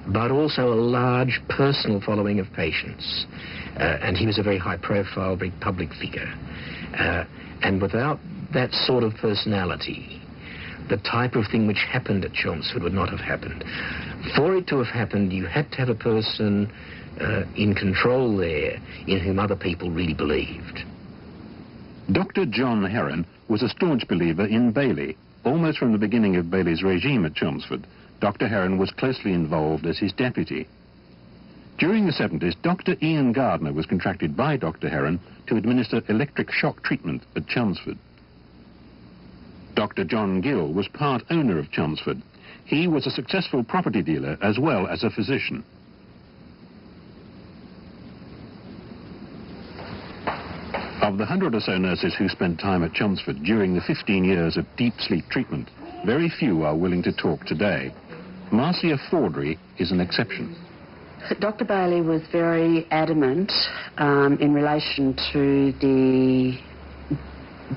but also a large personal following of patients. And he was a very high-profile, very public figure. And without that sort of personality, the type of thing which happened at Chelmsford would not have happened. For it to have happened, you had to have a person in control there in whom other people really believed. Dr. John Heron was a staunch believer in Bailey. Almost from the beginning of Bailey's regime at Chelmsford, Dr. Heron was closely involved as his deputy. During the 70s, Dr. Ian Gardner was contracted by Dr. Heron to administer electric shock treatment at Chelmsford. Dr. John Gill was part owner of Chelmsford. He was a successful property dealer as well as a physician. Of the 100 or so nurses who spent time at Chelmsford during the 15 years of deep sleep treatment, very few are willing to talk today. Marcia Fordry is an exception. Dr. Bailey was very adamant in relation to the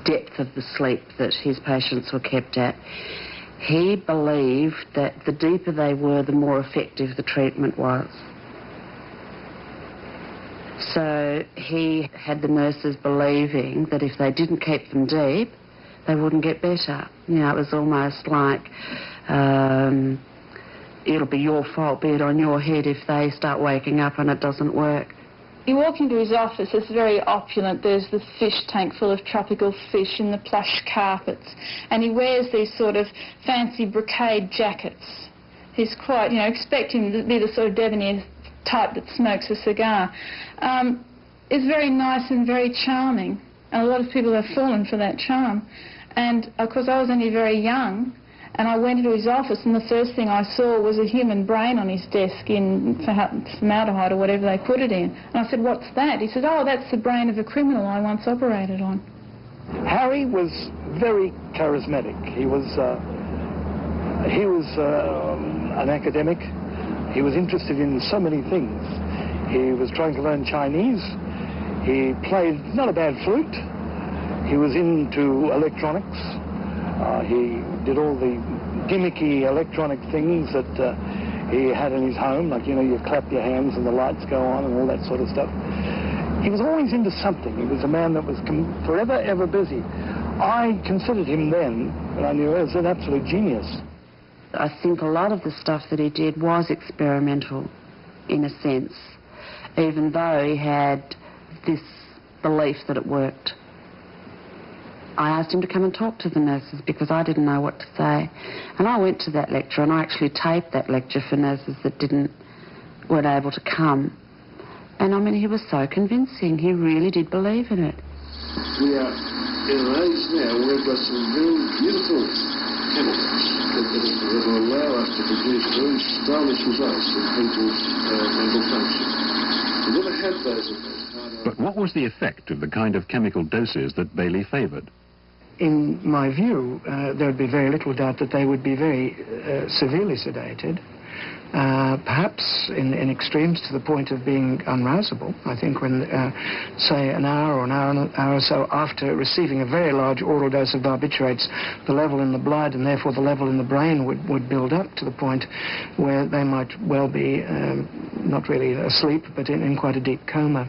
depth of the sleep that his patients were kept at. He believed that the deeper they were, the more effective the treatment was. So he had the nurses believing that if they didn't keep them deep, they wouldn't get better. You know, it was almost like it'll be your fault, be it on your head if they start waking up and it doesn't work. You walk into his office, it's very opulent. There's the fish tank full of tropical fish and the plush carpets. And he wears these sort of fancy brocade jackets. He's quite, you know, expect him to be the sort of debonair type that smokes a cigar. Is very nice and very charming. And a lot of people have fallen for that charm. And, of course, I was only very young. And I went into his office, and the first thing I saw was a human brain on his desk in formaldehyde or whatever they put it in. And I said, "What's that?" He said, "Oh, that's the brain of a criminal I once operated on." Harry was very charismatic. He was an academic. He was interested in so many things. He was trying to learn Chinese. He played not a bad flute. He was into electronics. He did all the gimmicky electronic things that he had in his home, like, you know, you clap your hands and the lights go on and all that sort of stuff. He was always into something. He was a man that was forever, ever busy. I considered him then, when I knew him, as an absolute genius. I think a lot of the stuff that he did was experimental, in a sense, even though he had this belief that it worked. I asked him to come and talk to the nurses because I didn't know what to say. And I went to that lecture, and I actually taped that lecture for nurses that weren't able to come. And I mean, he was so convincing. He really did believe in it. We are in an age now where we've got some very beautiful chemicals that will allow us to produce very stylish results in people's mental function. We never had those in those. But what was the effect of the kind of chemical doses that Bailey favoured? In my view, there would be very little doubt that they would be very severely sedated, perhaps in extremes to the point of being unrousable. I think when, say, an hour or so after receiving a very large oral dose of barbiturates, the level in the blood and therefore the level in the brain would build up to the point where they might well be not really asleep, but in quite a deep coma.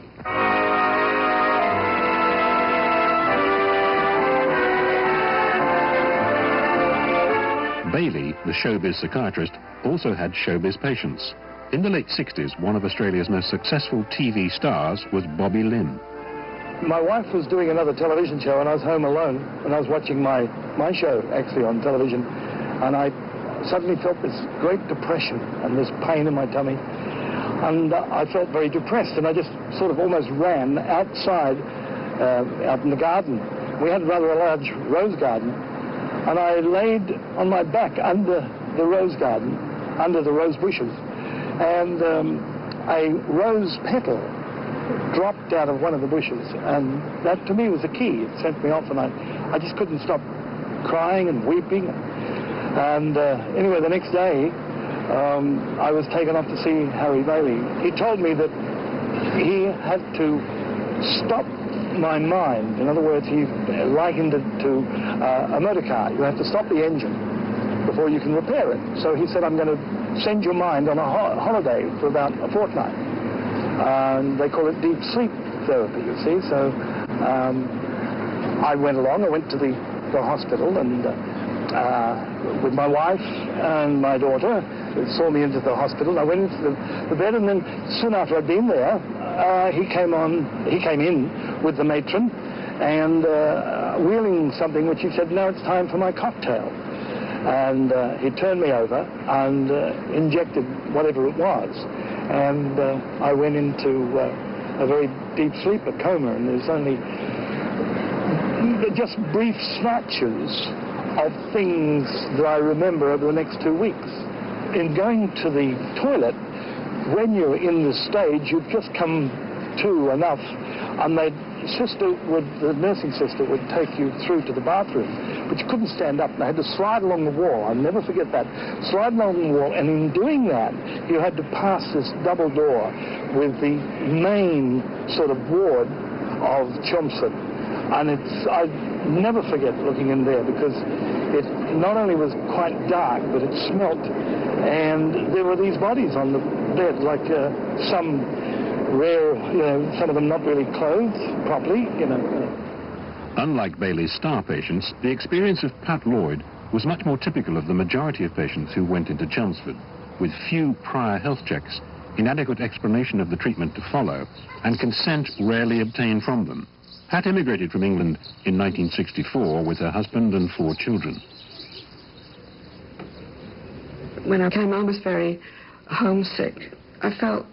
Bailey, the showbiz psychiatrist, also had showbiz patients. In the late 60s, one of Australia's most successful TV stars was Bobby Lim. My wife was doing another television show, and I was home alone, and I was watching my show, actually, on television, and I suddenly felt this great depression and this pain in my tummy, and I felt very depressed, and I just sort of almost ran outside, out in the garden. We had rather a large rose garden, and I laid on my back under the rose garden, under the rose bushes, and a rose petal dropped out of one of the bushes, and that to me was the key. It sent me off, and I just couldn't stop crying and weeping. And anyway, the next day, I was taken off to see Harry Bailey. He told me that he had to stop my mind. In other words, he likened it to a motor car. You have to stop the engine before you can repair it. So he said, I'm going to send your mind on a holiday for about a fortnight. And they call it deep sleep therapy, you see. So I went along. I went to the hospital and with my wife and my daughter. They saw me into the hospital. I went into the bed, and then soon after I'd been there, he came in with the matron and wheeling something which he said, now it's time for my cocktail. And he turned me over and injected whatever it was. And I went into a very deep sleep, a coma, and there's only just brief snatches of things that I remember over the next 2 weeks. In going to the toilet, when you're in this stage, you've just come to enough, and the nursing sister would take you through to the bathroom, but you couldn't stand up, and I had to slide along the wall. I'll never forget that. Slide along the wall, and in doing that, you had to pass this double door with the main sort of ward of Chelmsford. And I never forget looking in there, because it not only was quite dark, but it smelt, and there were these bodies on the bed, like some rare, some of them not really clothed properly, Unlike Bailey's star patients, the experience of Pat Lloyd was much more typical of the majority of patients who went into Chelmsford, with few prior health checks, inadequate explanation of the treatment to follow, and consent rarely obtained from them. Pat emigrated from England in 1964 with her husband and 4 children. When I came, I was very homesick. I felt,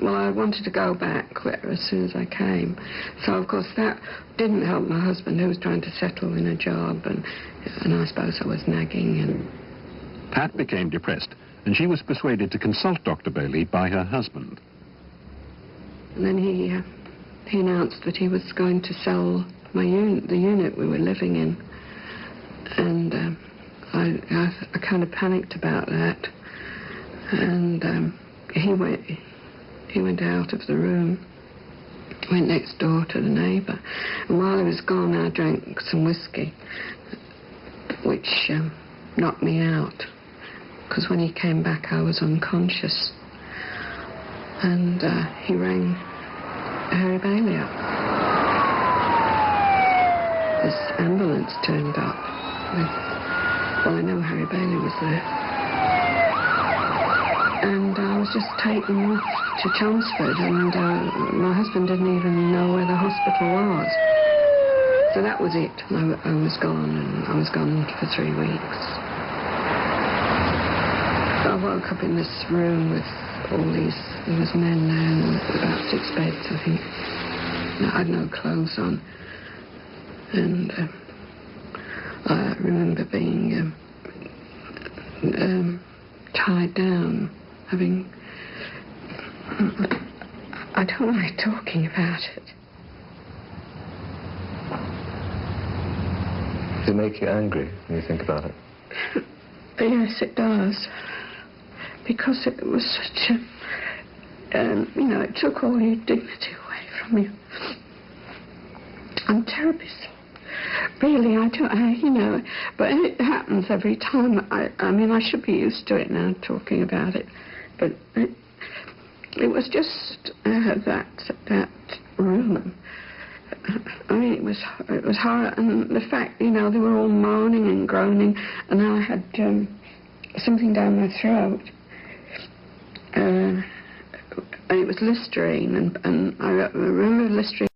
well, I wanted to go back as soon as I came. So, of course, that didn't help my husband, who was trying to settle in a job, and I suppose I was nagging. And Pat became depressed, and she was persuaded to consult Dr. Bailey by her husband. And then he announced that he was going to sell the unit we were living in, and I kind of panicked about that. And he went out of the room, went next door to the neighbour, and while he was gone, I drank some whiskey, which knocked me out, because when he came back, I was unconscious, and he rang Harry Bailey up. This ambulance turned up well, I know Harry Bailey was there. And I was just taken to Chelmsford, and my husband didn't even know where the hospital was. So that was it. I was gone, and I was gone for 3 weeks. I woke up in this room with all these, there was men there, and about 6 beds, I think. I had no clothes on. And I remember being tied down, having... I don't like talking about it. Does it make you angry when you think about it? Yes, it does. Because it was such a... it took all your dignity away from you. I'm terribly sorry. Really, but it happens every time. I mean, I should be used to it now, talking about it. But it was just that room. I mean, it was horror, and the fact, they were all moaning and groaning, and I had something down my throat. And it was Listerine, and I remember Listerine